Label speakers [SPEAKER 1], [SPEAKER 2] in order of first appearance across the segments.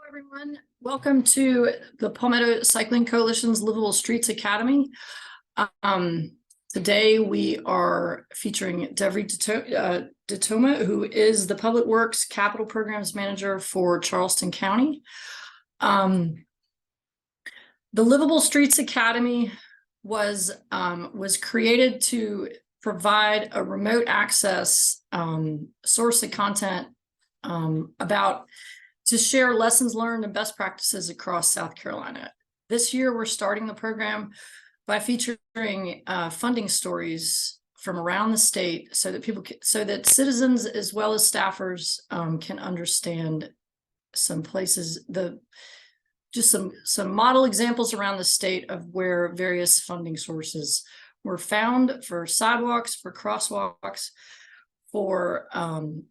[SPEAKER 1] Everyone. Welcome to the Palmetto Cycling Coalition's Livable Streets Academy. Today we are featuring Devri Detoma, who is the Public Works Capital Programs Manager for Charleston County. The Livable Streets Academy was created to provide a remote access source of content to share lessons learned and best practices across South Carolina. This year, we're starting the program by featuring funding stories from around the state, so that citizens as well as staffers can understand some places, some model examples around the state of where various funding sources were found for sidewalks, for crosswalks, for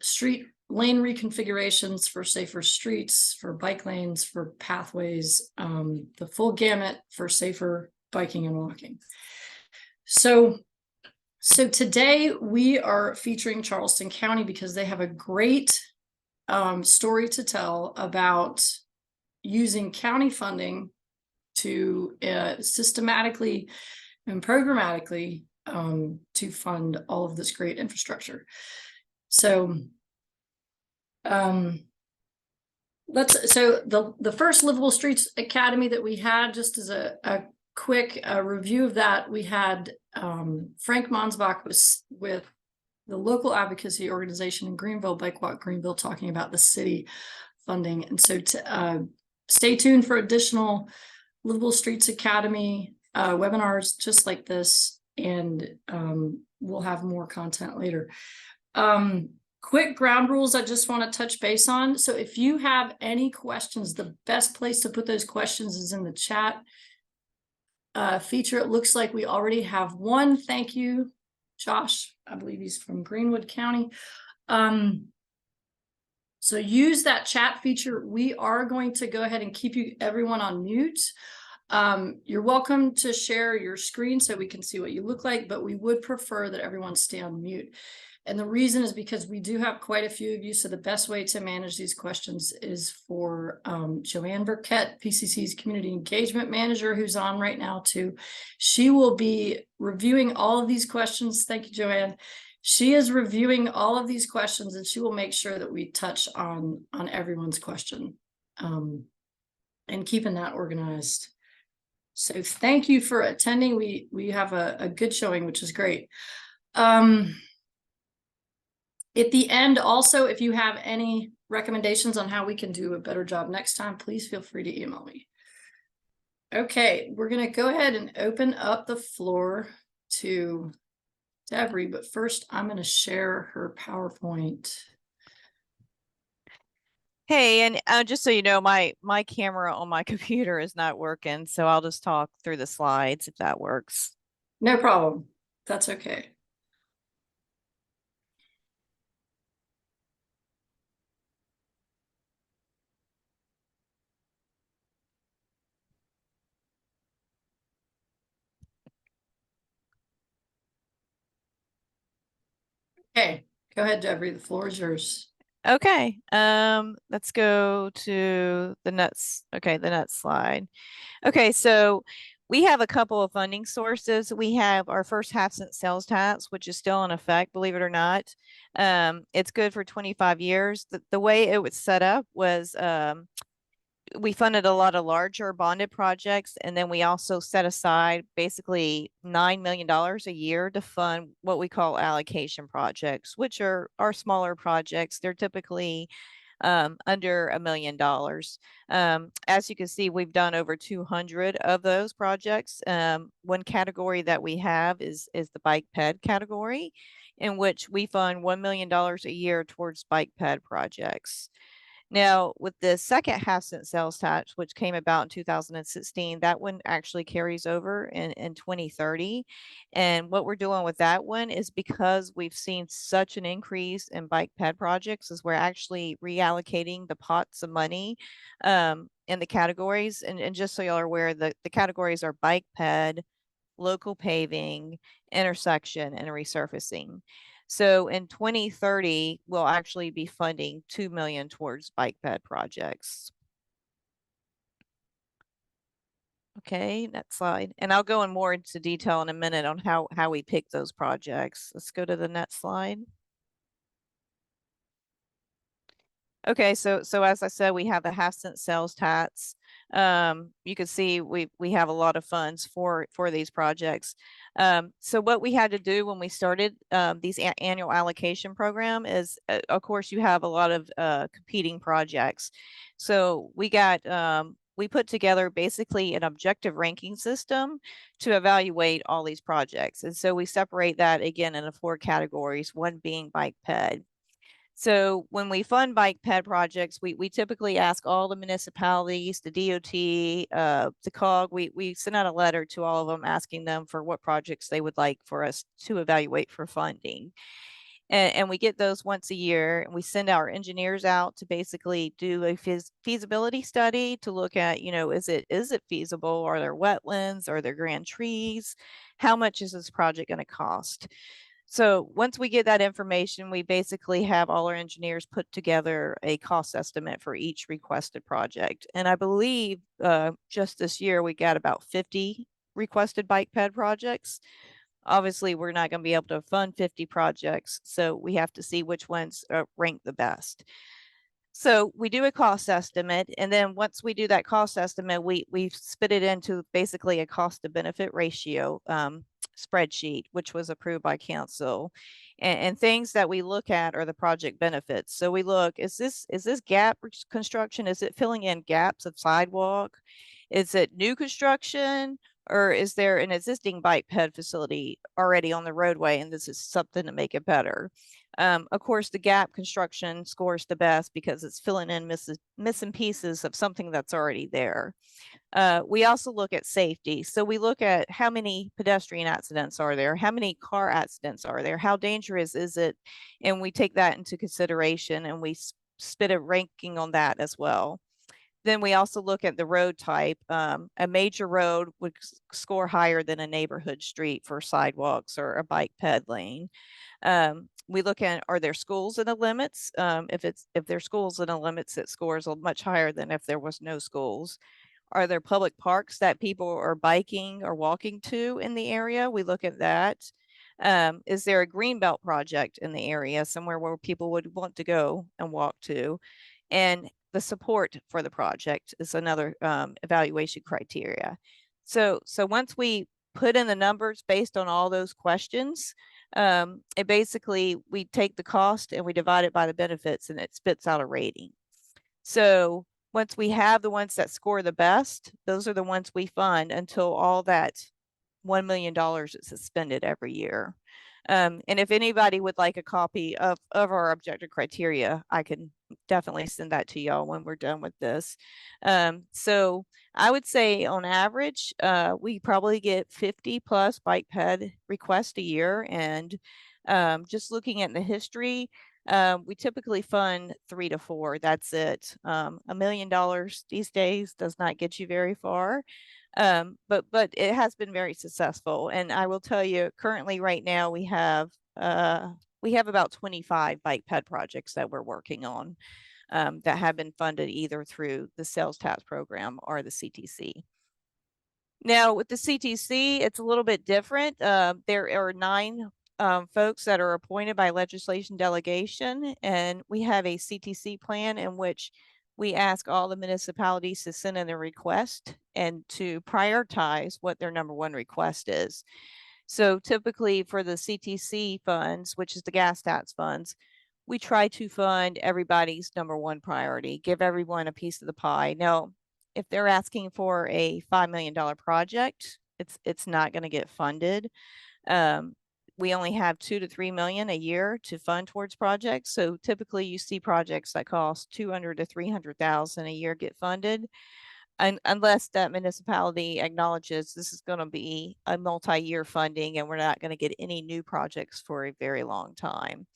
[SPEAKER 1] street lane reconfigurations, for safer streets, for bike lanes, for pathways, the full gamut for safer biking and walking. So today we are featuring Charleston County because they have a great story to tell about using county funding to systematically and programmatically to fund all of this great infrastructure. So the first Livable Streets Academy that we had, just as a quick review of that, we had Frank Monsbach with the local advocacy organization in Greenville, Bike Walk Greenville, talking about the city funding. And so stay tuned for additional Livable Streets Academy webinars just like this, and we'll have more content later. Quick ground rules I just want to touch base on. So if you have any questions, the best place to put those questions is in the chat feature. It looks like we already have one. Thank you, Josh. I believe he's from Greenwood County. So use that chat feature. We are going to go ahead and keep everyone on mute. You're welcome to share your screen so we can see what you look like, but we would prefer that everyone stay on mute. And the reason is because we do have quite a few of you. So the best way to manage these questions is for Joanne Burkett, PCC's Community Engagement Manager, who's on right now too. She will be reviewing all of these questions. Thank you, Joanne. She is reviewing all of these questions, and she will make sure that we touch on everyone's question and keeping that organized. So thank you for attending. We have a good showing, which is great. At the end, also, if you have any recommendations on how we can do a better job next time, please feel free to email me. Okay, we're going to go ahead and open up the floor to Devri, but first I'm going to share her PowerPoint.
[SPEAKER 2] Hey, and just so you know, my camera on my computer is not working, so I'll just talk through the slides if that works.
[SPEAKER 1] No problem. That's okay. Okay, go ahead, Devri. The floor is yours.
[SPEAKER 2] Okay, let's go to the next slide. Okay, so we have a couple of funding sources. We have our first half-cent sales tax, which is still in effect, believe it or not. It's good for 25 years. The way it was set up was we funded a lot of larger bonded projects, and then we also set aside basically $9 million a year to fund what we call allocation projects, which are smaller projects. They're typically under $1 million. As you can see, we've done over 200 of those projects. One category that we have is the bike ped category, in which we fund $1 million a year towards bike ped projects. Now, with the second half-cent sales tax, which came about in 2016, that one actually carries over in 2030. And what we're doing with that one is, because we've seen such an increase in bike ped projects, is we're actually reallocating the pots of money in the categories. And just so y'all are aware, the categories are bike ped, local paving, intersection, and resurfacing. So in 2030, we'll actually be funding $2 million towards bike ped projects. Okay, next slide. And I'll go in more into detail in a minute on how we pick those projects. Let's go to the next slide. Okay, so as I said, we have the half-cent sales tax. You can see we have a lot of funds for these projects. So what we had to do when we started these annual allocation program is, of course, you have a lot of competing projects. So we put together basically an objective ranking system to evaluate all these projects. And so we separate that again into 4 categories, one being bike ped. So when we fund bike ped projects, we typically ask all the municipalities, the DOT, the COG, we send out a letter to all of them asking them for what projects they would like for us to evaluate for funding. And we get those once a year, and we send our engineers out to basically do a feasibility study to look at, is it feasible? Are there wetlands? Are there grand trees? How much is this project going to cost? So once we get that information, we basically have all our engineers put together a cost estimate for each requested project. And I believe just this year we got about 50 requested bike ped projects. Obviously, we're not going to be able to fund 50 projects, so we have to see which ones rank the best. So we do a cost estimate, and then once we do that cost estimate, we spit it into basically a cost to benefit ratio spreadsheet, which was approved by council. And things that we look at are the project benefits. So we look, is this gap construction? Is it filling in gaps of sidewalk? Is it new construction? Or is there an existing bike ped facility already on the roadway and this is something to make it better? Of course, the gap construction scores the best because it's filling in missing pieces of something that's already there. We also look at safety. So we look at how many pedestrian accidents are there, how many car accidents are there, how dangerous is it? And we take that into consideration and we spit a ranking on that as well. Then we also look at the road type. A major road would score higher than a neighborhood street for sidewalks or a bike ped lane. We look at, are there schools in the limits? If there's schools in the limits, it scores much higher than if there was no schools. Are there public parks that people are biking or walking to in the area? We look at that. Is there a greenbelt project in the area, somewhere where people would want to go and walk to? And the support for the project is another evaluation criteria. So once we put in the numbers based on all those questions, it basically, we take the cost and we divide it by the benefits and it spits out a rating. So once we have the ones that score the best, those are the ones we fund until all that $1 million is suspended every year. And if anybody would like a copy of our objective criteria, I can definitely send that to y'all when we're done with this. So I would say on average, we probably get 50 plus bike ped requests a year. And just looking at the history, we typically fund 3 to 4. That's it. $1 million these days does not get you very far. But it has been very successful. And I will tell you, currently right now we have about 25 bike ped projects that we're working on that have been funded either through the sales tax program or the CTC. Now with the CTC, it's a little bit different. There are 9 folks that are appointed by legislation delegation, and we have a CTC plan in which we ask all the municipalities to send in a request and to prioritize what their number 1 request is. So typically for the CTC funds, which is the gas tax funds, we try to fund everybody's number 1 priority, give everyone a piece of the pie. Now, if they're asking for a $5 million project, it's not going to get funded. We only have 2 to 3 million a year to fund towards projects. So typically you see projects that cost 200 to 300,000 a year get funded. And unless that municipality acknowledges this is going to be a multi-year funding and we're not going to get any new projects for a very long time.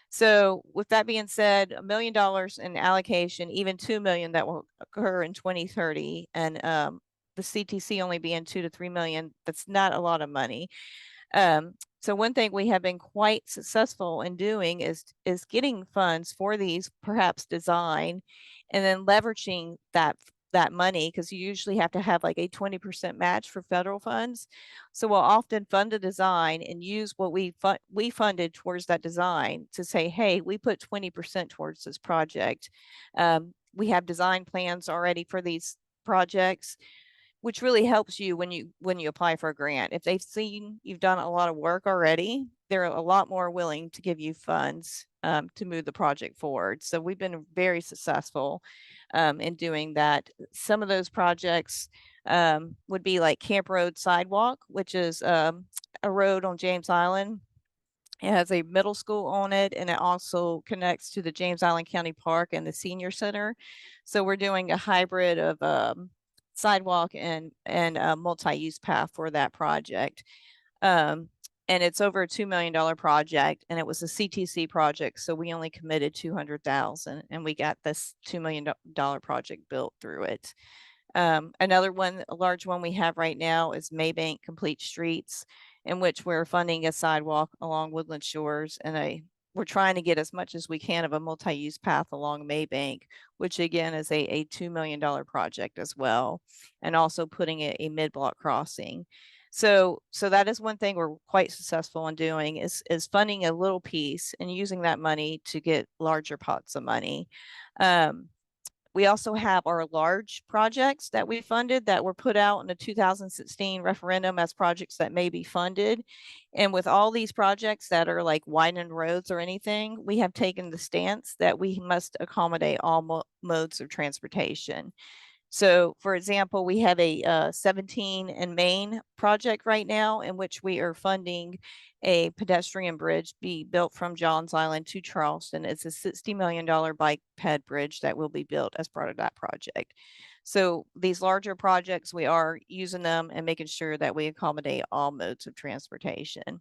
[SPEAKER 2] So with that being said, $1 million in allocation, even 2 million that will occur in 2030, and the CTC only being 2 to 3 million, that's not a lot of money. So one thing we have been quite successful in doing is getting funds for these perhaps design and then leveraging that that money, because you usually have to have like a 20% match for federal funds. So we'll often fund a design and use what we funded towards that design to say, hey, we put 20% towards this project. We have design plans already for these projects, which really helps you when you apply for a grant. If they've seen you've done a lot of work already, they're a lot more willing to give you funds to move the project forward. So we've been very successful in doing that. Some of those projects would be like Camp Road Sidewalk, which is a road on James Island. It has a middle school on it, and it also connects to the James Island County Park and the senior center. So we're doing a hybrid of sidewalk and a multi-use path for that project. And it's over a $2 million project, and it was a CTC project. So we only committed 200,000, and we got this $2 million project built through it. Another one, a large one we have right now is Maybank Complete Streets, in which we're funding a sidewalk along Woodland Shores, and we're trying to get as much as we can of a multi-use path along Maybank, which again is a $2 million project as well, and also putting a mid-block crossing. So that is one thing we're quite successful in doing is funding a little piece and using that money to get larger pots of money. We also have our large projects that we funded that were put out in the 2016 referendum as projects that may be funded. And with all these projects that are like widened roads or anything, we have taken the stance that we must accommodate all modes of transportation. So for example, we have a 17 in Maine project right now in which we are funding a pedestrian bridge be built from Johns Island to Charleston. It's a $60 million bike ped bridge that will be built as part of that project. So these larger projects, we are using them and making sure that we accommodate all modes of transportation.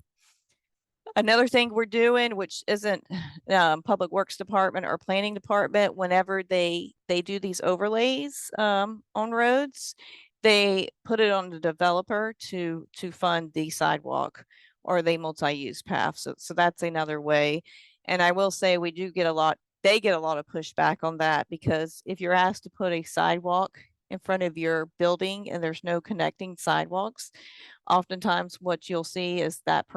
[SPEAKER 2] Another thing we're doing, which isn't Public Works Department or Planning Department, whenever they do these overlays on roads, they put it on the developer to fund the sidewalk or the multi-use path. So that's another way. And I will say they get a lot of pushback on that, because if you're asked to put a sidewalk in front of your building and there's no connecting sidewalks, oftentimes what you'll see is that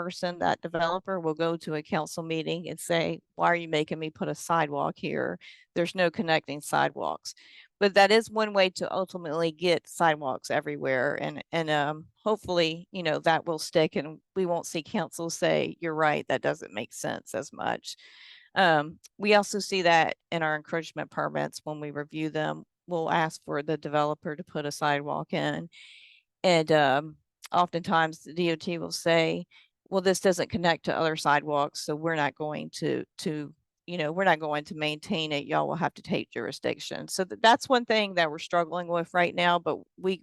[SPEAKER 2] developer will go to a council meeting and say, why are you making me put a sidewalk here? There's no connecting sidewalks. But that is one way to ultimately get sidewalks everywhere. And hopefully, that will stick and we won't see council say, you're right, that doesn't make sense as much. We also see that in our encroachment permits when we review them. We'll ask for the developer to put a sidewalk in. And oftentimes the DOT will say, well, this doesn't connect to other sidewalks, so we're not going to we're not going to maintain it. Y'all will have to take jurisdiction. So that's one thing that we're struggling with right now, but we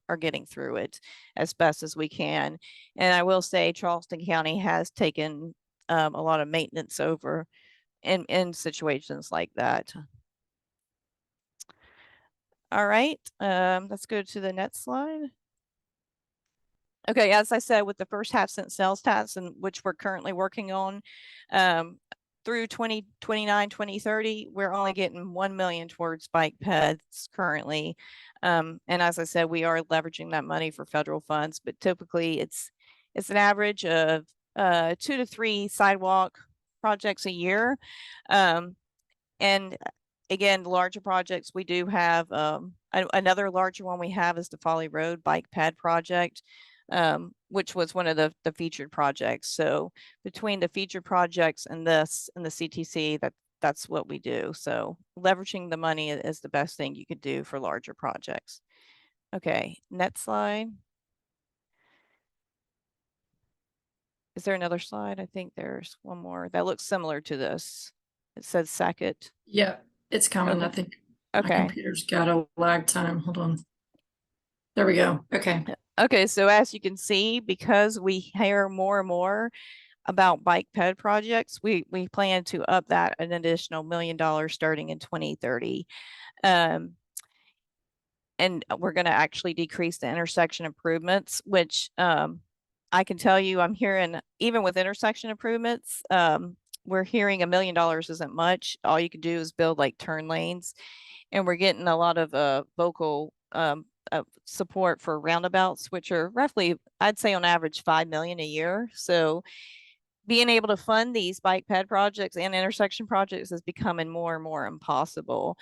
[SPEAKER 2] are getting through it as best as we can. And I will say Charleston County has taken a lot of maintenance over in situations like that. All right, let's go to the next slide. Okay, as I said, with the first half cent sales tax, and which we're currently working on, through 2029, 2030, we're only getting 1 million towards bike peds currently. And as I said, we are leveraging that money for federal funds, but typically it's an average of 2 to 3 sidewalk projects a year. And again, the larger projects we do have, another larger one we have is the Folly Road bike ped project, which was one of the featured projects. So between the featured projects and this and the CTC, that's what we do. So leveraging the money is the best thing you could do for larger projects. Okay, next slide. Is there another slide? I think there's one more that looks similar to this. It says second.
[SPEAKER 1] Yeah, it's coming.
[SPEAKER 2] Okay.
[SPEAKER 1] I think
[SPEAKER 2] Okay.
[SPEAKER 1] my computer's got a lag time. Hold on. There we go. Okay.
[SPEAKER 2] Okay, so as you can see, because we hear more and more about bike ped projects, we plan to up that an additional $1 million starting in 2030. And we're going to actually decrease the intersection improvements, which I can tell you I'm hearing, even with intersection improvements, we're hearing $1 million isn't much. All you can do is build like turn lanes, and we're getting a lot of vocal support for roundabouts, which are roughly, I'd say on average, 5 million a year. So being able to fund these bike ped projects and intersection projects is becoming more and more impossible.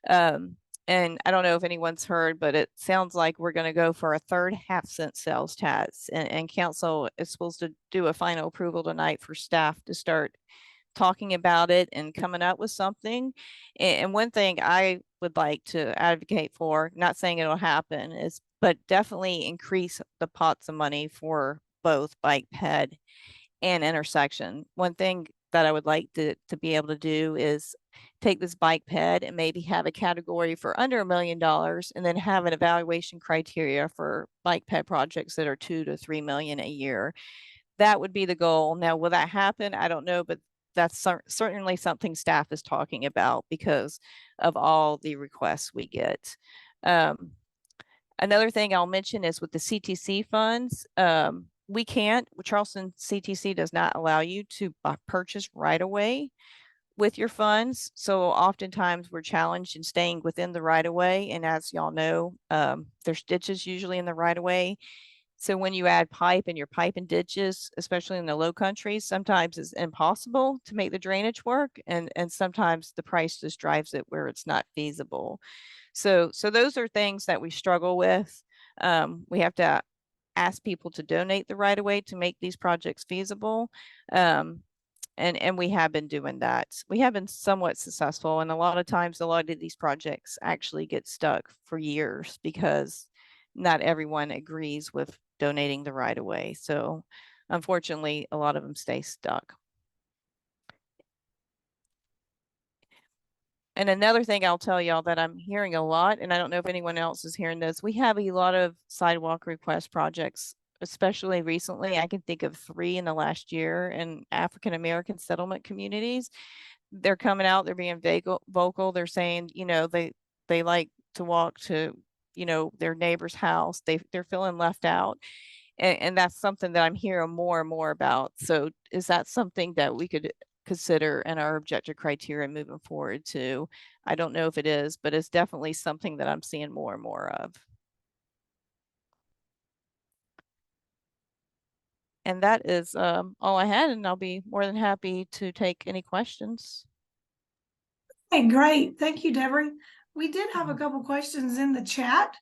[SPEAKER 2] And I don't know if anyone's heard, but it sounds like we're going to go for a third half-cent sales tax, and council is supposed to do a final approval tonight for staff to start talking about it and coming up with something. And one thing I would like to advocate for, not saying it'll happen, is but definitely increase the pots of money for both bike ped and intersection. One thing that I would like to be able to do is take this bike ped and maybe have a category for under $1 million, and then have an evaluation criteria for bike ped projects that are 2 to 3 million a year. That would be the goal. Now, will that happen? I don't know, but that's certainly something staff is talking about because of all the requests we get. Another thing I'll mention is with the CTC funds, we can't, Charleston CTC does not allow you to purchase right away with your funds. So oftentimes we're challenged in staying within the right of way. And as y'all know, there's ditches usually in the right of way. So when you add pipe and your pipe and ditches, especially in the low country, sometimes it's impossible to make the drainage work. And sometimes the price just drives it where it's not feasible. So those are things that we struggle with. We have to ask people to donate the right of way to make these projects feasible. And we have been doing that. We have been somewhat successful. And a lot of times, a lot of these projects actually get stuck for years because not everyone agrees with donating the right of way. So unfortunately, a lot of them stay stuck. And another thing I'll tell y'all that I'm hearing a lot, and I don't know if anyone else is hearing this, we have a lot of sidewalk request projects, especially recently. I can think of 3 in the last year in African American settlement communities. They're coming out, they're being vocal. They're saying, they like to walk to, their neighbor's house. They're feeling left out. And that's something that I'm hearing more and more about. So is that something that we could consider in our objective criteria moving forward too? I don't know if it is, but it's definitely something that I'm seeing more and more of. And that is all I had, and I'll be more than happy to take any questions.
[SPEAKER 3] Hey, great. Thank you, Devri. We did have a couple questions in the chat.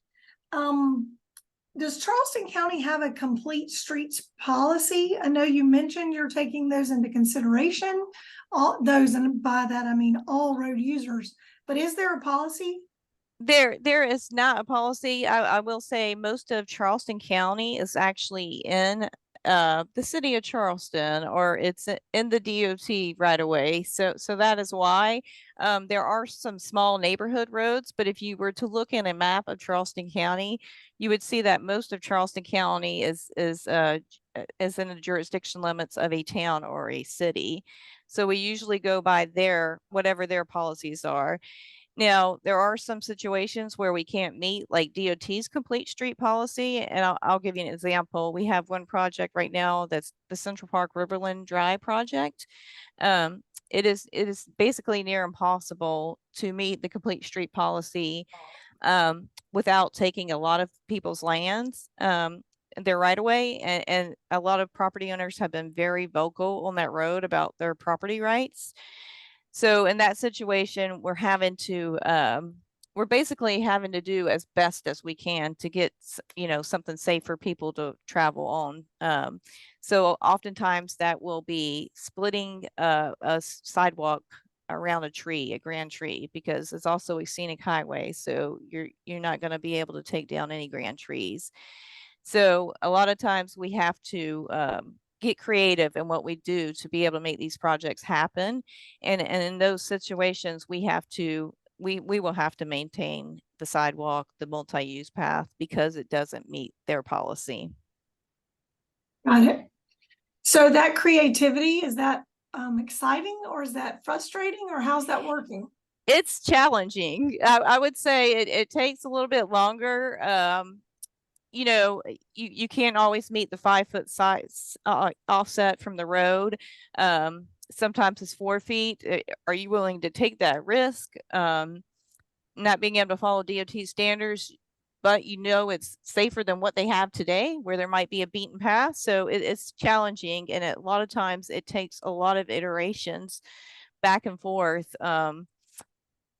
[SPEAKER 3] Does Charleston County have a complete streets policy? I know you mentioned you're taking those into consideration, all those, and by that I mean all road users, but is there a policy?
[SPEAKER 2] There is not a policy. I will say most of Charleston County is actually in the city of Charleston, or it's in the DOT right away. So that is why there are some small neighborhood roads, but if you were to look in a map of Charleston County, you would see that most of Charleston County is in the jurisdiction limits of a town or a city. So we usually go by whatever their policies are. Now, there are some situations where we can't meet like DOT's complete street policy. And I'll give you an example. We have one project right now that's the Central Park Riverland Drive project. It is basically near impossible to meet the complete street policy without taking a lot of people's lands. Their right away, and a lot of property owners have been very vocal on that road about their property rights. So in that situation, we're basically having to do as best as we can to get, something safe for people to travel on. So oftentimes that will be splitting a sidewalk around a grand tree, because it's also a scenic highway. So you're not going to be able to take down any grand trees. So a lot of times we have to get creative in what we do to be able to make these projects happen. And in those situations, we will have to maintain the sidewalk, the multi-use path, because it doesn't meet their policy.
[SPEAKER 3] Got it. So that creativity, is that exciting, or is that frustrating, or how's that working?
[SPEAKER 2] It's challenging. I would say it takes a little bit longer. You can't always meet the 5-foot size offset from the road. sometimes it's 4 feet. Are you willing to take that risk? Not being able to follow DOT standards, but it's safer than what they have today, where there might be a beaten path. So it's challenging, and a lot of times it takes a lot of iterations back and forth.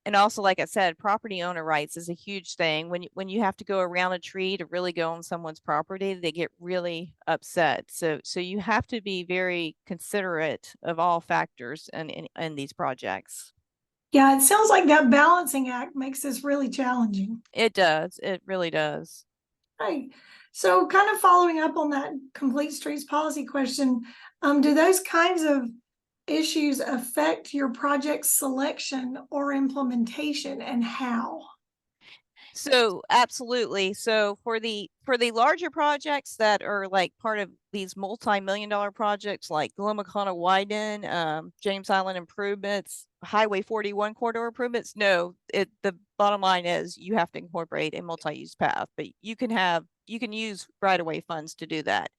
[SPEAKER 2] And also, like I said, property owner rights is a huge thing. When you have to go around a tree to really go on someone's property, they get really upset. So you have to be very considerate of all factors in these projects.
[SPEAKER 3] Yeah, it sounds like that balancing act makes this really challenging.
[SPEAKER 2] It does. It really does.
[SPEAKER 3] Right. So kind of following up on that complete streets policy question, do those kinds of issues affect your project selection or implementation, and how?
[SPEAKER 2] So absolutely. So for the larger projects that are like part of these multi-million-dollar projects like Glenmacana Widen, James Island improvements, Highway 41 corridor improvements, no, the bottom line is you have to incorporate a multi-use path, but you can use right-of-way funds to do that.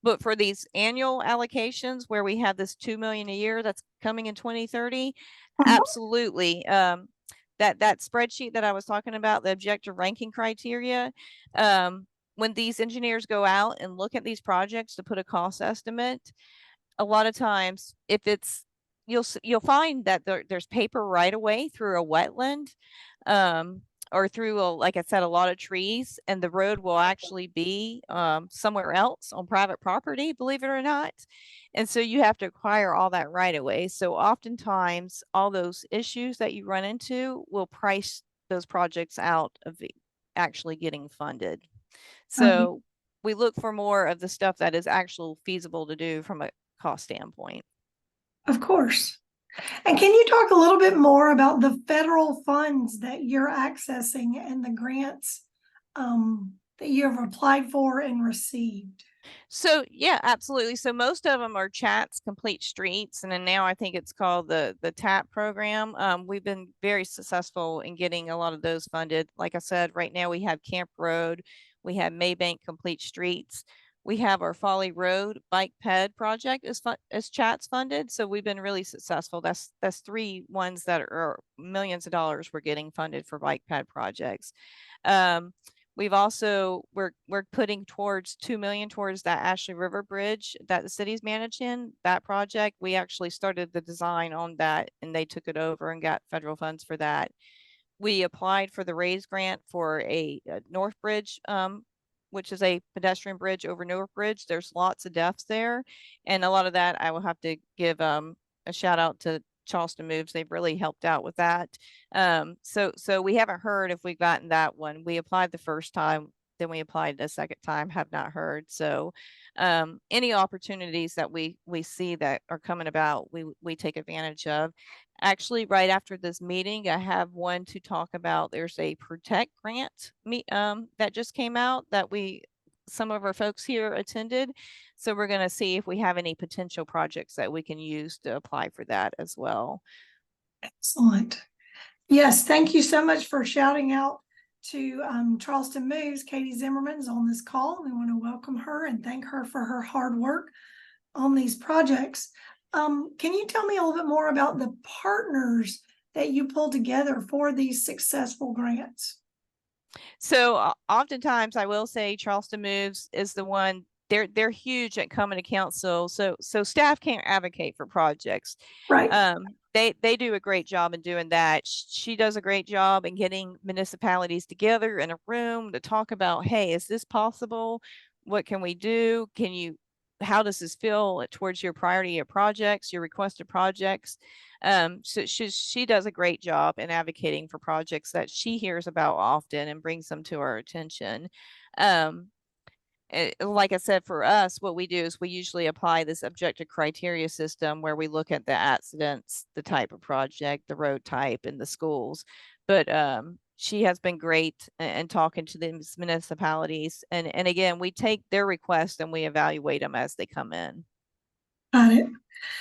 [SPEAKER 2] But for these annual allocations where we have this 2 million a year that's coming in 2030, absolutely. That spreadsheet that I was talking about, the objective ranking criteria, when these engineers go out and look at these projects to put a cost estimate, a lot of times if it's you'll find that there's paper right away through a wetland, or through like I said, a lot of trees, and the road will actually be somewhere else on private property, believe it or not. And so you have to acquire all that right away. So oftentimes all those issues that you run into will price those projects out of actually getting funded. So we look for more of the stuff that is actually feasible to do from a cost standpoint.
[SPEAKER 3] Of course. And can you talk a little bit more about the federal funds that you're accessing and the grants that you have applied for and received?
[SPEAKER 2] So yeah, absolutely. So most of them are chats, complete streets, and then now I think it's called the TAP program. We've been very successful in getting a lot of those funded. Like I said, right now we have Camp Road, we have Maybank complete streets, we have our Folly Road bike ped project as chats funded. So we've been really successful. That's 3 ones that are millions of dollars we're getting funded for bike ped projects. We've also, we're putting towards 2 million towards that Ashley River Bridge that the city's managing. That project, we actually started the design on that, and they took it over and got federal funds for that. We applied for the RAISE grant for a North Bridge, which is a pedestrian bridge over Newark Bridge. There's lots of deaths there, and a lot of that I will have to give a shout out to Charleston Moves. They've really helped out with that. So we haven't heard if we've gotten that one. We applied the first time, then we applied the second time, have not heard. So any opportunities that we see that are coming about, we take advantage of. Actually, right after this meeting, I have one to talk about. There's a Protect grant that just came out that some of our folks here attended. So we're going to see if we have any potential projects that we can use to apply for that as well.
[SPEAKER 3] Excellent. Yes, thank you so much for shouting out to Charleston Moves. Katie Zimmerman's on this call. We want to welcome her and thank her for her hard work on these projects. Can you tell me a little bit more about the partners that you pulled together for these successful grants?
[SPEAKER 2] So oftentimes I will say Charleston Moves is the one. They're huge at coming to council. So staff can't advocate for projects.
[SPEAKER 3] Right.
[SPEAKER 2] They do a great job in doing that. She does a great job in getting municipalities together in a room to talk about, hey, is this possible? What can we do? How does this feel towards your priority of projects, your requested projects? So she does a great job in advocating for projects that she hears about often and brings them to our attention. Like I said, for us, what we do is we usually apply this objective criteria system where we look at the accidents, the type of project, the road type, and the schools. But she has been great in talking to the municipalities. And again, we take their requests and we evaluate them as they come in.
[SPEAKER 3] Got it.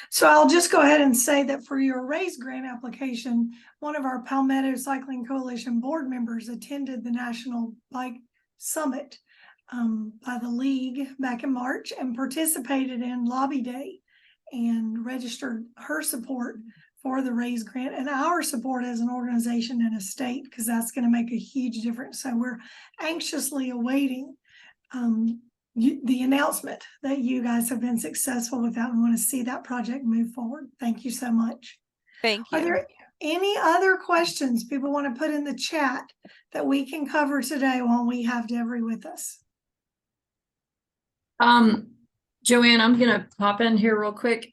[SPEAKER 3] So I'll just go ahead and say that for your RAISE grant application, one of our Palmetto Cycling Coalition board members attended the National Bike Summit by the league back in March and participated in Lobby Day. and registered her support for the RAISE grant and our support as an organization and a state, because that's going to make a huge difference. So we're anxiously awaiting the announcement that you guys have been successful with that. We want to see that project move forward. Thank you so much.
[SPEAKER 2] Thank
[SPEAKER 3] Are
[SPEAKER 2] you.
[SPEAKER 3] there any other questions people want to put in the chat that we can cover today while we have Devri with us?
[SPEAKER 1] Joanne, I'm gonna pop in here real quick.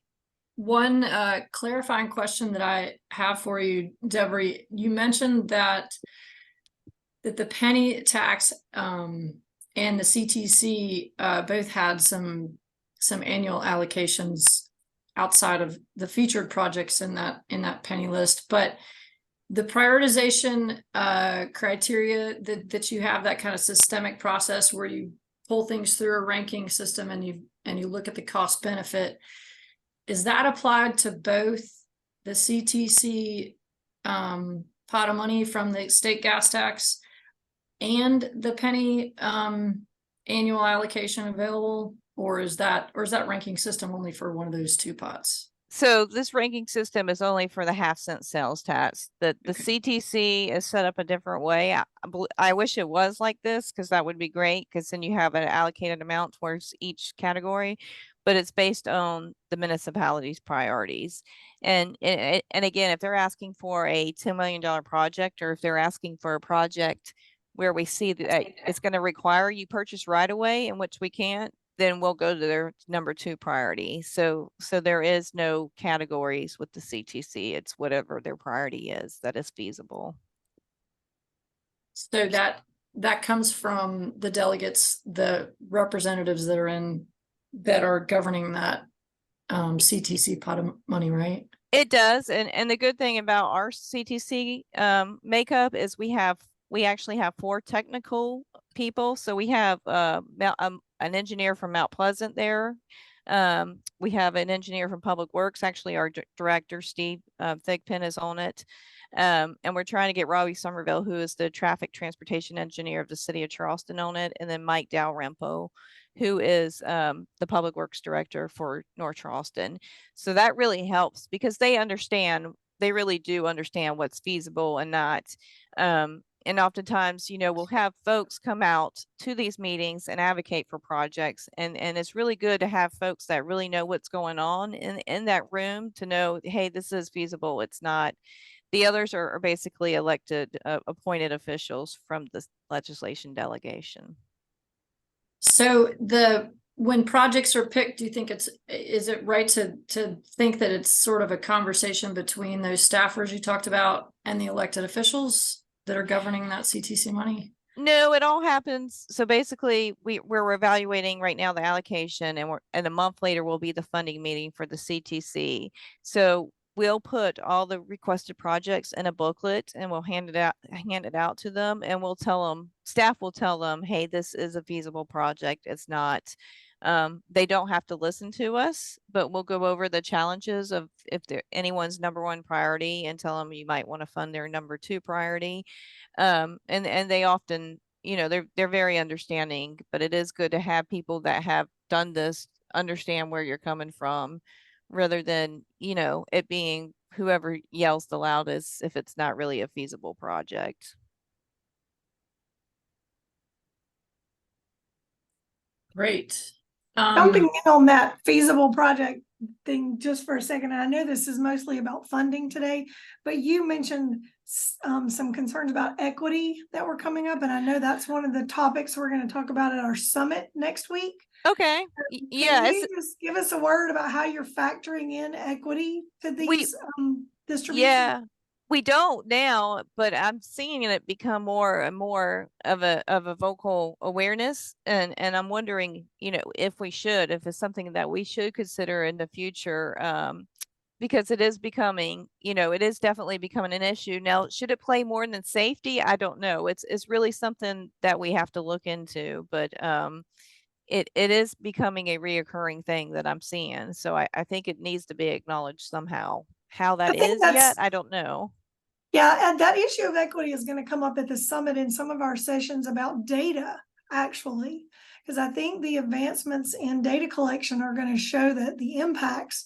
[SPEAKER 1] One clarifying question that I have for you, Devri. You mentioned that the penny tax and the CTC both had some annual allocations outside of the featured projects in that penny list, but the prioritization criteria that you have, that kind of systemic process where you pull things through a ranking system and you look at the cost benefit, is that applied to both the CTC pot of money from the state gas tax and the penny annual allocation available, or is that ranking system only for one of those two pots?
[SPEAKER 2] So this ranking system is only for the half-cent sales tax. The
[SPEAKER 1] Okay.
[SPEAKER 2] CTC is set up a different way. I wish it was like this, because that would be great, because then you have an allocated amount towards each category, but it's based on the municipality's priorities. And again, if they're asking for a $10 million project, or if they're asking for a project where we see that it's going to require you purchase right away, in which we can't, then we'll go to their number 2 priority. So there is no categories with the CTC. It's whatever their priority is that is feasible.
[SPEAKER 1] So that comes from the delegates, the representatives that are governing that CTC pot of money, right?
[SPEAKER 2] It does. And the good thing about our CTC makeup is we actually have 4 technical people. So we have an engineer from Mount Pleasant there. We have an engineer from Public Works. Actually, our director, Steve Thigpen, is on it. And we're trying to get Robbie Somerville, who is the traffic transportation engineer of the city of Charleston, on it. And then Mike Dalrymple, who is the Public Works director for North Charleston. So that really helps, because they really do understand what's feasible and not. And oftentimes, we'll have folks come out to these meetings and advocate for projects. And it's really good to have folks that really know what's going on in that room to know, hey, this is feasible. It's not. The others are basically elected, appointed officials from the legislation delegation.
[SPEAKER 1] So when projects are picked, do you think is it right to think that it's sort of a conversation between those staffers you talked about and the elected officials that are governing that CTC money?
[SPEAKER 2] No, it all happens. So basically we're evaluating right now the allocation, and a month later will be the funding meeting for the CTC. So we'll put all the requested projects in a booklet, and we'll hand it out to them, and we'll tell them, staff will tell them, hey, this is a feasible project. It's not, they don't have to listen to us, but we'll go over the challenges of if anyone's number 1 priority, and tell them you might want to fund their number 2 priority. And they often, they're very understanding, but it is good to have people that have done this understand where you're coming from, rather than, it being whoever yells the loudest if it's not really a feasible project.
[SPEAKER 1] Great.
[SPEAKER 3] Jumping in on that feasible project thing just for a second. I know this is mostly about funding today, but you mentioned some concerns about equity that were coming up. And I know that's one of the topics we're going to talk about at our summit next week.
[SPEAKER 2] Okay. Yeah.
[SPEAKER 3] Can you just give us a word about how you're factoring in equity to these distributions?
[SPEAKER 2] Yeah. We don't now, but I'm seeing it become more and more of a vocal awareness, and I'm wondering, if it's something that we should consider in the future, because it is becoming, it is definitely becoming an issue. Now, should it play more than safety? I don't know. It's really something that we have to look into, but it is becoming a reoccurring thing that I'm seeing. So I think it needs to be acknowledged somehow. How that is yet, I don't know.
[SPEAKER 3] Yeah, and that issue of equity is going to come up at the summit in some of our sessions about data actually, because I think the advancements in data collection are going to show that the impacts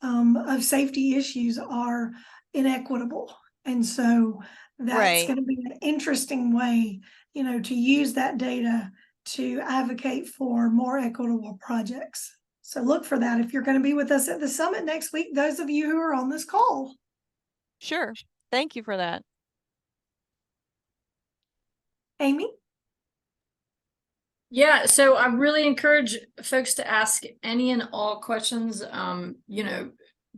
[SPEAKER 3] of safety issues are inequitable. And so that's
[SPEAKER 2] Right.
[SPEAKER 3] going to be an interesting way, to use that data to advocate for more equitable projects. So look for that if you're going to be with us at the summit next week, those of you who are on this call.
[SPEAKER 2] Sure. Thank you for that.
[SPEAKER 3] Amy?
[SPEAKER 1] Yeah, so I really encourage folks to ask any and all questions.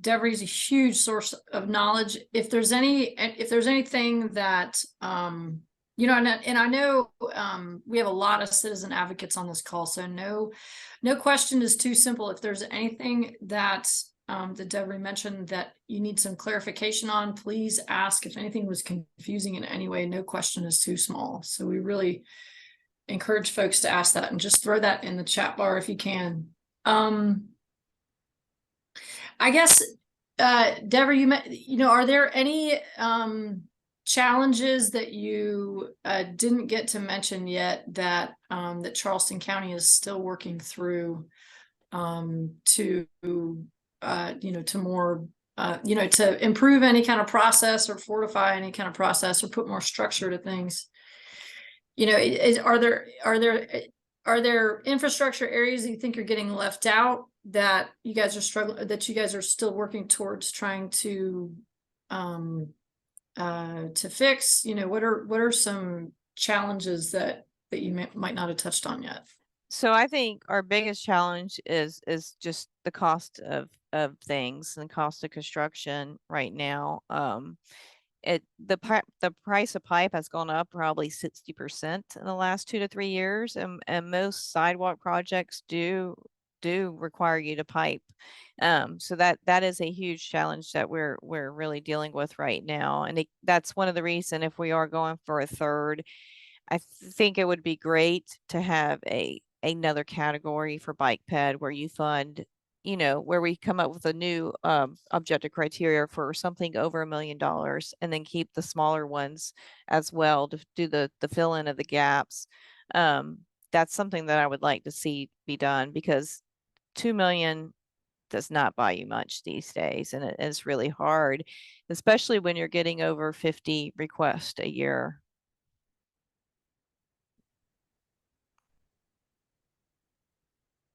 [SPEAKER 1] Devri's a huge source of knowledge. If there's anything that and I know we have a lot of citizen advocates on this call, so no question is too simple. If there's anything that that Devri mentioned that you need some clarification on, please ask. If anything was confusing in any way, no question is too small. So we really encourage folks to ask that, and just throw that in the chat bar if you can. I guess, Devri, are there any challenges that you didn't get to mention yet that that Charleston County is still working through to to more to improve any kind of process or fortify any kind of process or put more structure to things? Are there infrastructure areas that you think are getting left out that you guys are struggling, that you guys are still working towards trying to fix? What are some challenges that you might not have touched on yet?
[SPEAKER 2] So I think our biggest challenge is just the cost of things and the cost of construction right now. The price of pipe has gone up probably 60% in the last 2 to 3 years, and most sidewalk projects do require you to pipe. So that is a huge challenge that we're really dealing with right now, and that's one of the reason, if we are going for a third, I think it would be great to have another category for bike ped where you fund, where we come up with a new objective criteria for something over $1 million, and then keep the smaller ones as well to do the fill in of the gaps. That's something that I would like to see be done, because 2 million does not buy you much these days, and it's really hard, especially when you're getting over 50 requests a year.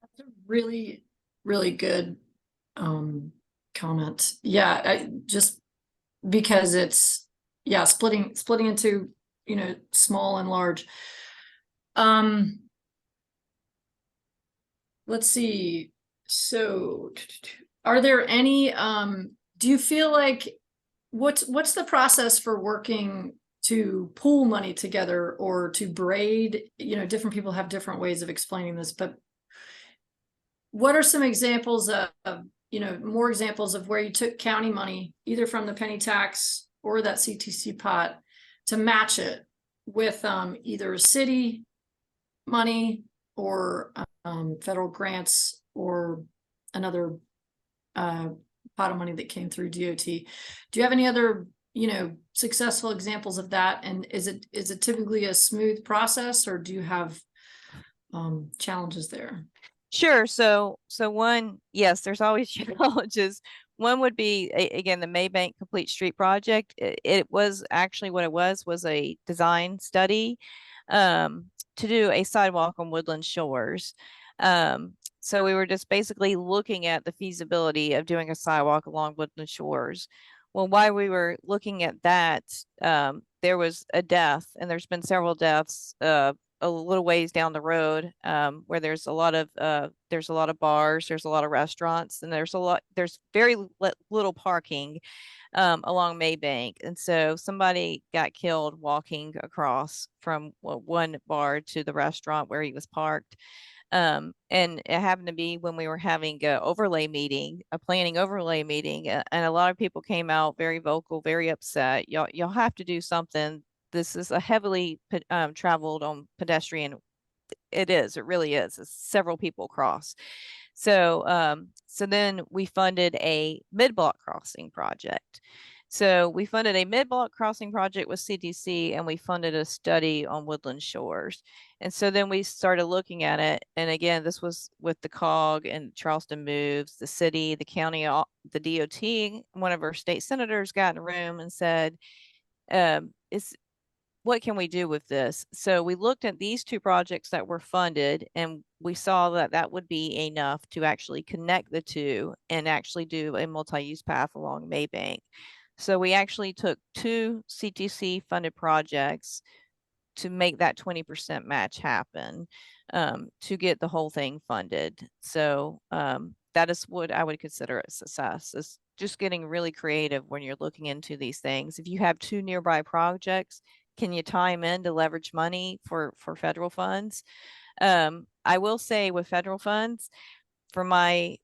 [SPEAKER 1] That's a really, really good comment. Yeah, just because it's splitting into small and large. Let's see. So are there any do you feel like what's the process for working to pool money together or to braid? Different people have different ways of explaining this, but what are some examples of more examples of where you took county money, either from the penny tax or that CTC pot, to match it with either city money or federal grants or another pot of money that came through DOT? Do you have any other successful examples of that? And is it typically a smooth process, or do you have challenges there?
[SPEAKER 2] Sure. So one, yes, there's always challenges. One would be, again, the Maybank Complete Street Project. It was actually, what it was a design study to do a sidewalk on Woodland Shores. So we were just basically looking at the feasibility of doing a sidewalk along Woodland Shores. Well, while we were looking at that, there was a death, and there's been several deaths a little ways down the road, where there's a lot of bars, there's a lot of restaurants, and there's very little parking along Maybank. And so somebody got killed walking across from one bar to the restaurant where he was parked. And it happened to be when we were having a planning overlay meeting, and a lot of people came out very vocal, very upset. Y'all have to do something. This is a heavily traveled on pedestrian. It really is. It's several people cross. So then we funded a mid-block crossing project. So we funded a mid-block crossing project with CTC, and we funded a study on Woodland Shores. And so then we started looking at it. And again, this was with the COG and Charleston Moves, the city, the county, the DOT. One of our state senators got in a room and said, what can we do with this? So we looked at these two projects that were funded, and we saw that that would be enough to actually connect the two and actually do a multi-use path along Maybank. So we actually took two CTC funded projects to make that 20% match happen, to get the whole thing funded. So that is what I would consider a success, is just getting really creative when you're looking into these things. If you have two nearby projects, can you tie them in to leverage money for federal funds? I will say with federal funds, from my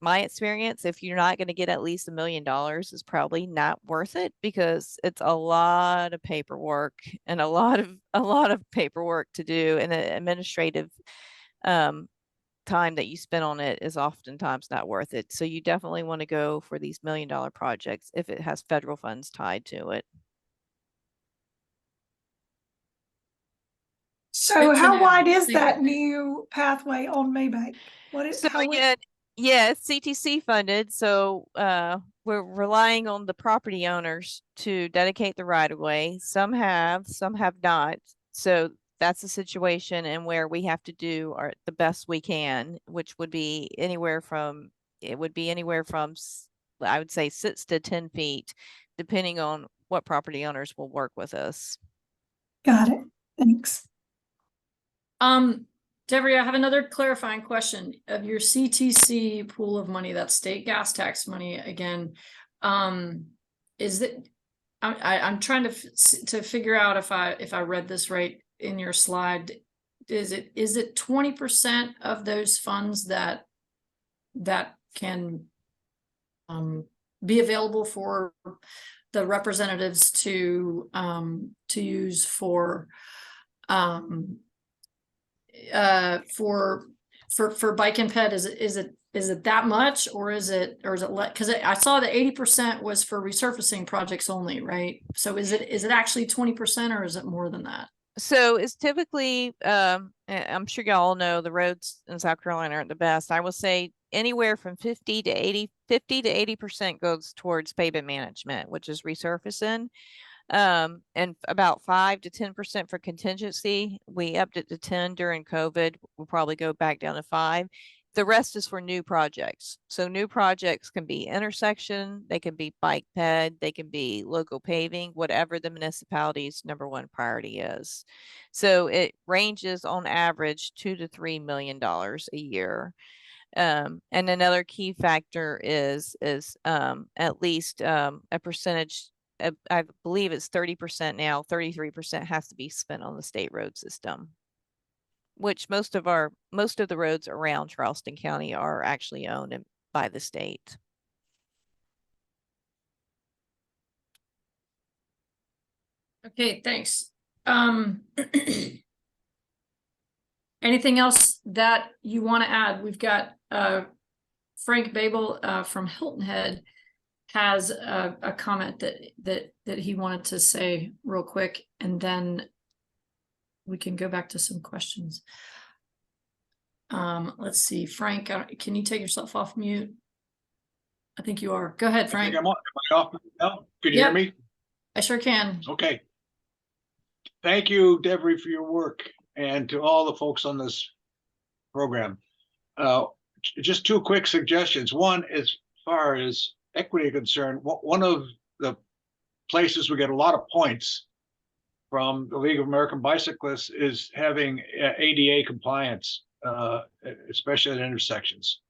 [SPEAKER 2] experience, if you're not going to get at least $1 million, is probably not worth it, because it's a lot of paperwork and a lot of paperwork to do, and the administrative time that you spend on it is oftentimes not worth it. So you definitely want to go for these $1 million projects if it has federal funds tied to it.
[SPEAKER 3] So
[SPEAKER 1] Good to
[SPEAKER 3] how
[SPEAKER 1] know.
[SPEAKER 3] wide is
[SPEAKER 1] Thank
[SPEAKER 3] that
[SPEAKER 1] you.
[SPEAKER 3] new pathway on Maybank? What is,
[SPEAKER 2] So yeah, it's CTC funded. So we're relying on the property owners to dedicate the right of way. Some have not. So that's a situation in where we have to do the best we can, which would be anywhere from, I would say 6 to 10 feet, depending on what property owners will work with us.
[SPEAKER 3] got it. Thanks.
[SPEAKER 1] Devri, I have another clarifying question. Of your CTC pool of money, that state gas tax money again, is it, I'm trying to figure out if I read this right in your slide. Is it 20% of those funds that can be available for the representatives to use for bike and ped? Is it that much, or is it because I saw that 80% was for resurfacing projects only, right? So is it actually 20%, or is it more than that?
[SPEAKER 2] So it's typically, I'm sure y'all know the roads in South Carolina aren't the best. I will say anywhere from 50 to 80% goes towards pavement management, which is resurfacing. And about 5 to 10% for contingency. We upped it to 10 during COVID. We'll probably go back down to 5. The rest is for new projects. So new projects can be intersection, they can be bike ped, they can be local paving, whatever the municipality's #1 priority is. So it ranges on average $2 to $3 million a year. And another key factor is at least a percentage. I believe it's 30% now. 33% has to be spent on the state road system, which most of the roads around Charleston County are actually owned by the state.
[SPEAKER 1] Okay, thanks. Anything else that you want to add? We've got Frank Babel from Hilton Head has a comment that he wanted to say real quick, and then we can go back to some questions. Let's see, Frank, can you take yourself off mute? I think you are. Go ahead, Frank.
[SPEAKER 4] Am I off now? Can you hear me?
[SPEAKER 1] I sure can.
[SPEAKER 4] Okay. Thank you, Devri, for your work, and to all the folks on this program. Just two quick suggestions. One, as far as equity is concerned, one of the places we get a lot of points from the League of American Bicyclists is having ADA compliance, especially at intersections.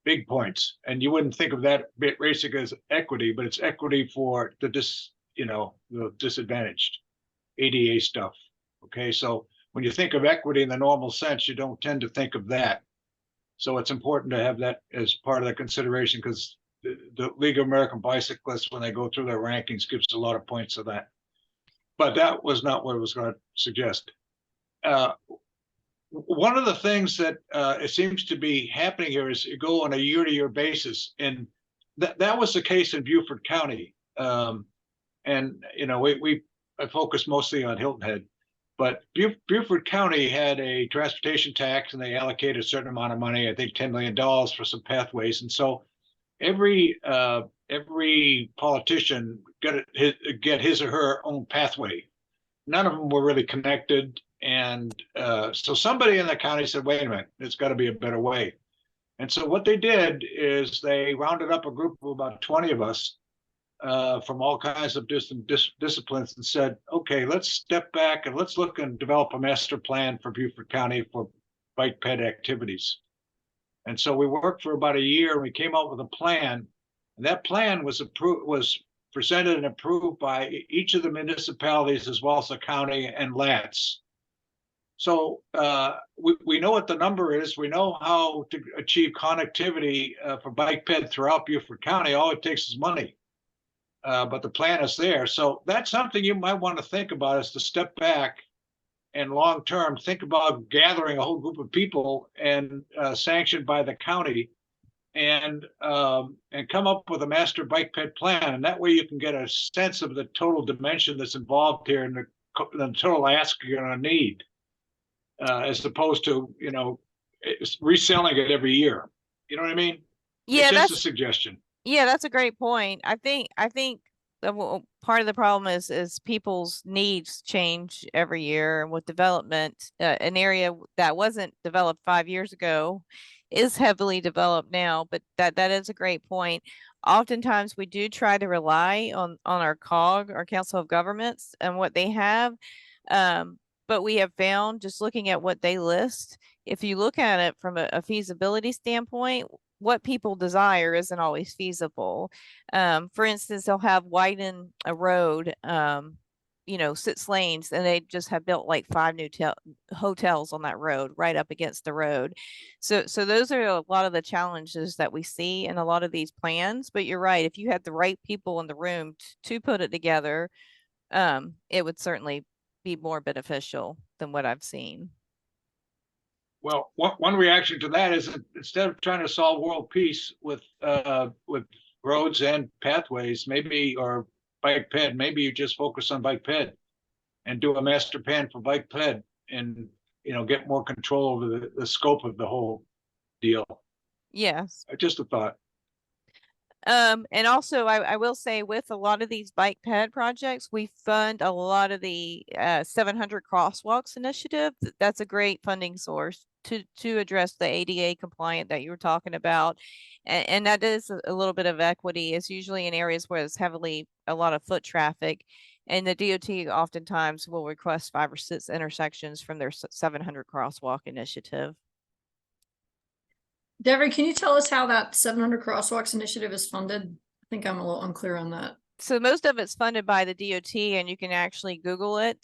[SPEAKER 4] Big points. And you wouldn't think of that basic as equity, but it's equity for the disadvantaged ADA stuff. Okay, so when you think of equity in the normal sense, you don't tend to think of that. So it's important to have that as part of the consideration, because the League of American Bicyclists, when they go through their rankings, gives a lot of points of that. But that was not what I was going to suggest. One of the things that it seems to be happening here is you go on a year-to-year basis, and that was the case in Beaufort County. And, you know, I focus mostly on Hilton Head, but Beaufort County had a transportation tax and they allocated a certain amount of money, I think $10 million for some pathways. And so every politician get his or her own pathway. None of them were really connected. And so somebody in the county said, wait a minute, there's got to be a better way. And so what they did is they rounded up a group of about 20 of us from all kinds of disciplines and said, okay, let's step back and let's look and develop a master plan for Beaufort County for bike ped activities. And so we worked for about a year and we came up with a plan. And that plan was presented and approved by each of the municipalities as well as the county and LATS. So we know what the number is. We know how to achieve connectivity for bike ped throughout Beaufort County. All it takes is money. But the plan is there. So that's something you might want to think about, is to step back and long term think about gathering a whole group of people and sanctioned by the county and come up with a master bike ped plan. And that way you can get a sense of the total dimension that's involved here and the total ask you're going to need, as opposed to, you know, reselling it every year. You know what I mean?
[SPEAKER 2] Yeah,
[SPEAKER 4] it's just
[SPEAKER 2] that's
[SPEAKER 4] a suggestion.
[SPEAKER 2] Yeah, that's a great point. I think part of the problem is people's needs change every year, and with development, an area that wasn't developed 5 years ago is heavily developed now. But that is a great point. Oftentimes, we do try to rely on our COG, our Council of Governments, and what they have. But we have found, just looking at what they list, if you look at it from a feasibility standpoint, what people desire isn't always feasible. For instance, they'll have widen a road, you know, 6 lanes, and they just have built like 5 new hotels on that road right up against the road. So those are a lot of the challenges that we see in a lot of these plans. But you're right, if you had the right people in the room to put it together, it would certainly be more beneficial than what I've seen.
[SPEAKER 4] Well, one reaction to that is that instead of trying to solve world peace with roads and pathways, maybe, or bike ped, maybe you just focus on bike ped and do a master plan for bike ped, and, you know, get more control over the scope of the whole deal.
[SPEAKER 2] Yes.
[SPEAKER 4] Just a thought.
[SPEAKER 2] And also I will say, with a lot of these bike ped projects, we fund a lot of the 700 crosswalks initiative. That's a great funding source to address the ADA compliant that you were talking about. And that is a little bit of equity. It's usually in areas where there's a lot of foot traffic, and the DOT oftentimes will request 5 or 6 intersections from their 700 crosswalk initiative.
[SPEAKER 1] Devri, can you tell us how that 700 crosswalks initiative is funded? I think I'm a little unclear on that.
[SPEAKER 2] So most of it's funded by the DOT, and you can actually Google it.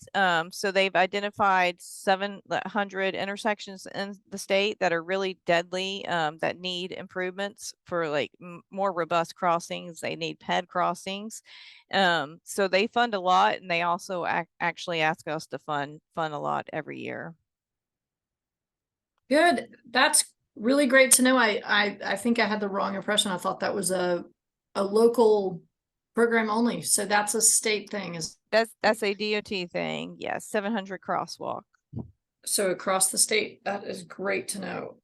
[SPEAKER 2] So they've identified 700 intersections in the state that are really deadly, that need improvements for like more robust crossings. They need ped crossings. So they fund a lot, and they also actually ask us to fund a lot every year.
[SPEAKER 1] Good. That's really great to know. I think I had the wrong impression. I thought that was a local program only. So that's a state thing.
[SPEAKER 2] That's a DOT thing. Yes, 700 crosswalk.
[SPEAKER 1] So across the state, that is great to know.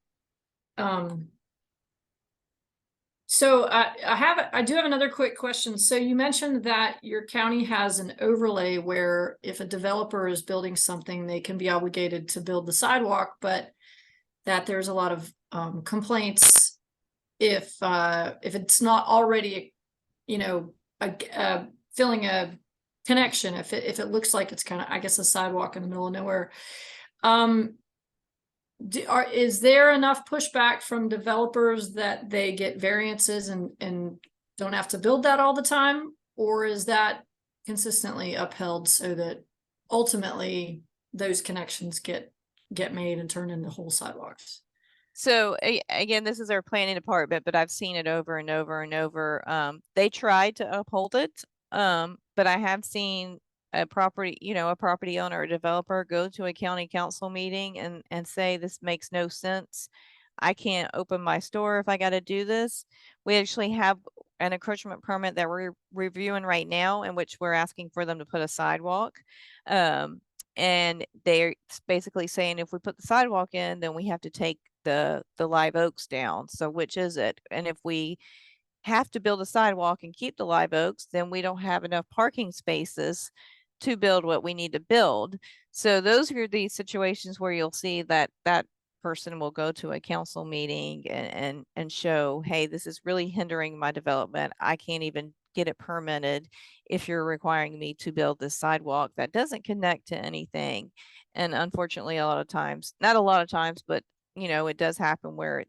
[SPEAKER 1] So I do have another quick question. So you mentioned that your county has an overlay where if a developer is building something, they can be obligated to build the sidewalk, but that there's a lot of complaints if it's not already, you know, filling a connection, if it looks like it's kind of, I guess, a sidewalk in the middle of nowhere. Is there enough pushback from developers that they get variances and don't have to build that all the time, or is that consistently upheld so that ultimately those connections get made and turned into whole sidewalks?
[SPEAKER 2] So again, this is our planning department, but I've seen it over and over and over. They tried to uphold it, but I have seen a property owner or developer go to a county council meeting and say, this makes no sense. I can't open my store if I got to do this. We actually have an encroachment permit that we're reviewing right now, in which we're asking for them to put a sidewalk. And they're basically saying if we put the sidewalk in, then we have to take the live oaks down. So which is it? And if we have to build a sidewalk and keep the live oaks, then we don't have enough parking spaces to build what we need to build. So those are the situations where you'll see that person will go to a council meeting and show, hey, this is really hindering my development. I can't even get it permitted if you're requiring me to build this sidewalk that doesn't connect to anything. And unfortunately, a lot of times, not a lot of times, but it does happen where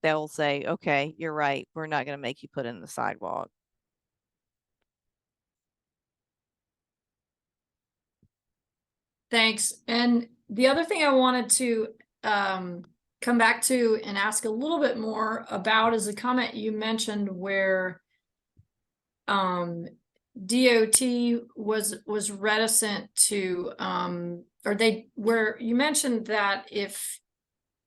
[SPEAKER 2] they'll say, okay, you're right, we're not going to make you put in the sidewalk.
[SPEAKER 1] Thanks. And the other thing I wanted to come back to and ask a little bit more about is a comment you mentioned where DOT was reticent to where you mentioned that if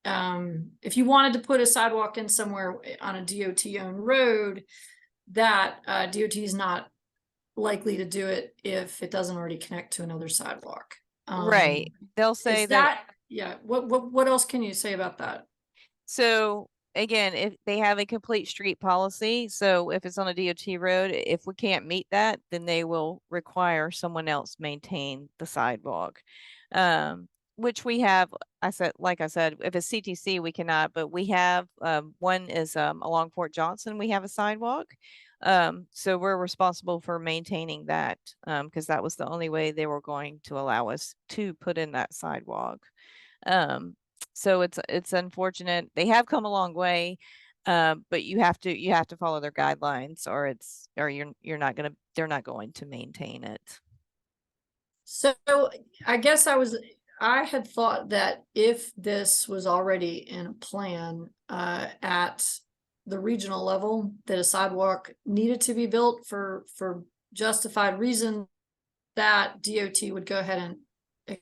[SPEAKER 1] you wanted to put a sidewalk in somewhere on a DOT owned road, that DOT is not likely to do it if it doesn't already connect to another sidewalk.
[SPEAKER 2] Right. They'll say that.
[SPEAKER 1] Yeah. What else can you say about that?
[SPEAKER 2] So again, if they have a complete street policy, so if it's on a DOT road, if we can't meet that, then they will require someone else maintain the sidewalk. Which we have, like I said, if it's CTC, we cannot, but we have, one is, along Fort Johnson, we have a sidewalk. So we're responsible for maintaining that, because that was the only way they were going to allow us to put in that sidewalk. So it's unfortunate. They have come a long way, but you have to follow their guidelines, or they're not going to maintain it.
[SPEAKER 1] So I guess I had thought that if this was already in a plan at the regional level, that a sidewalk needed to be built for justified reason, that DOT would go ahead and expend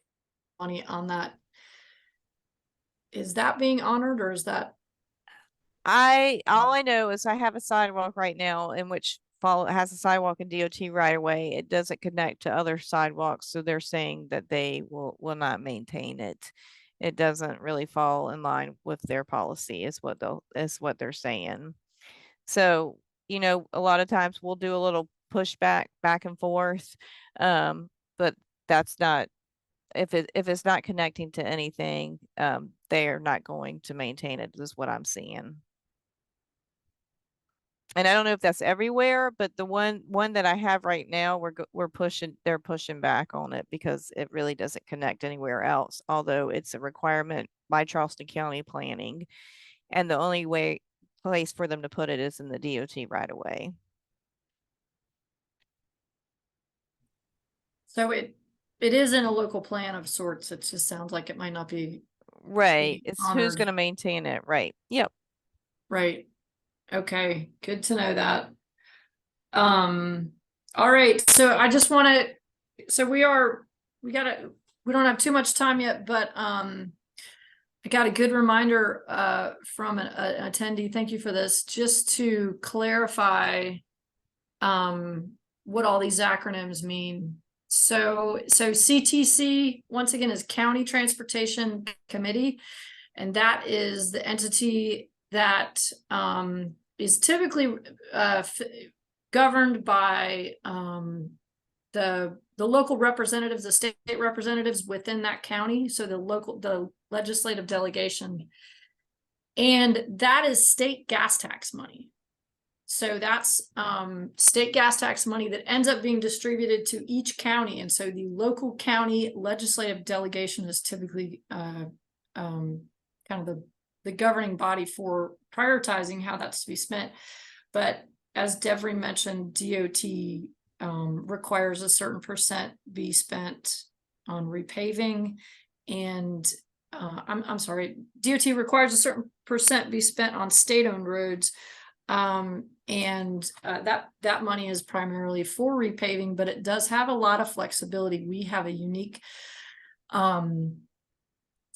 [SPEAKER 1] money on that. Is that being honored, or is that?
[SPEAKER 2] All I know is I have a sidewalk right now in which has a sidewalk in DOT right away. It doesn't connect to other sidewalks, so they're saying that they will not maintain it. It doesn't really fall in line with their policy, is what they're saying. So, a lot of times we'll do a little pushback back and forth. But that's not, if it's not connecting to anything, they are not going to maintain it, is what I'm seeing. And I don't know if that's everywhere, but the one that I have right now, they're pushing back on it because it really doesn't connect anywhere else, although it's a requirement by Charleston County planning. And the only place for them to put it is in the DOT right away.
[SPEAKER 1] So it is in a local plan of sorts. It just sounds like it might not be
[SPEAKER 2] right. It's
[SPEAKER 1] honored.
[SPEAKER 2] Who's going to maintain it, right? Yep.
[SPEAKER 1] Right. Okay, good to know that. All right, so I just want to, so we don't have too much time yet, but I got a good reminder from an attendee. Thank you for this. Just to clarify what all these acronyms mean. So CTC, once again, is County Transportation Committee, and that is the entity that is typically governed by the local representatives, the state representatives within that county. So the legislative delegation, and that is state gas tax money. So that's state gas tax money that ends up being distributed to each county. And so the local county legislative delegation is typically kind of the governing body for prioritizing how that's to be spent. But as Devri mentioned, DOT requires a certain percent be spent on repaving, and I'm sorry, DOT requires a certain percent be spent on state-owned roads, and that money is primarily for repaving, but it does have a lot of flexibility. We have a unique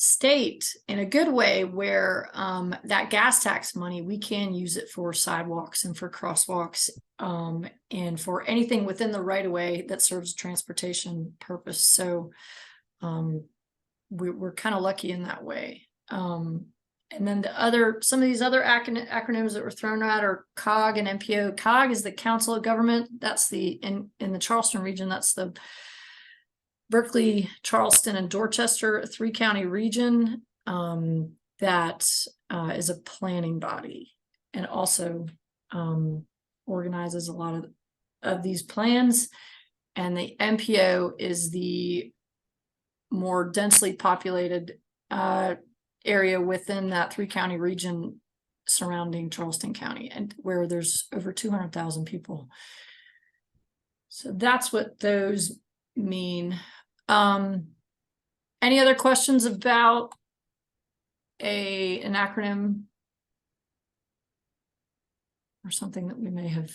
[SPEAKER 1] state in a good way where that gas tax money, we can use it for sidewalks and for crosswalks and for anything within the right of way that serves transportation purpose. So we're kind of lucky in that way. And then some of these other acronyms that were thrown out are COG and MPO. COG is the Council of Government. That's in the Charleston region. That's the Berkeley, Charleston, and Dorchester 3-county region that is a planning body and also organizes a lot of these plans. And the MPO is the more densely populated area within that 3-county region surrounding Charleston County, and where there's over 200,000 people. So that's what those mean. Any other questions about an acronym or something that we may have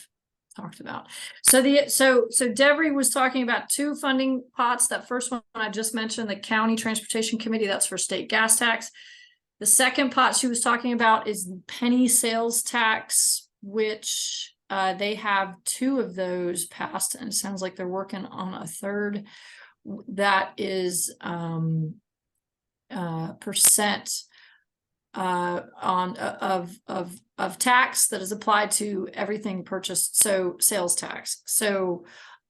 [SPEAKER 1] talked about? So Devri was talking about 2 funding pots. That first one I just mentioned, the County Transportation Committee, that's for state gas tax. The second pot she was talking about is the penny sales tax, which they have 2 of those passed, and it sounds like they're working on a third. That is percent of tax that is applied to everything purchased, so sales tax. So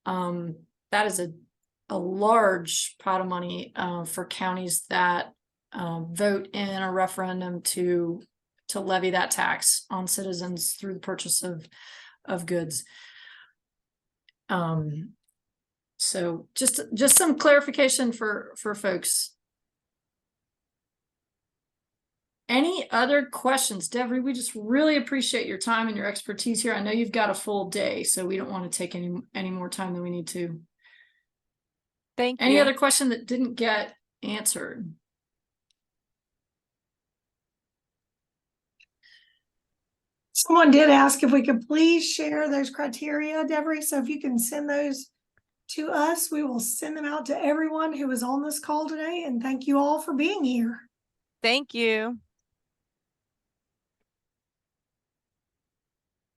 [SPEAKER 1] that is a large pot of money for counties that vote in a referendum to levy that tax on citizens through the purchase of goods. So just some clarification for folks. Any other questions? Devri, we just really appreciate your time and your expertise here. I know you've got a full day, so we don't want to take any more time than we need to.
[SPEAKER 2] Thank you.
[SPEAKER 1] Any other question that didn't get answered?
[SPEAKER 3] Someone did ask if we could please share those criteria, Devri. So if you can send those to us, we will send them out to everyone who was on this call today. And thank you all for being here.
[SPEAKER 2] Thank you.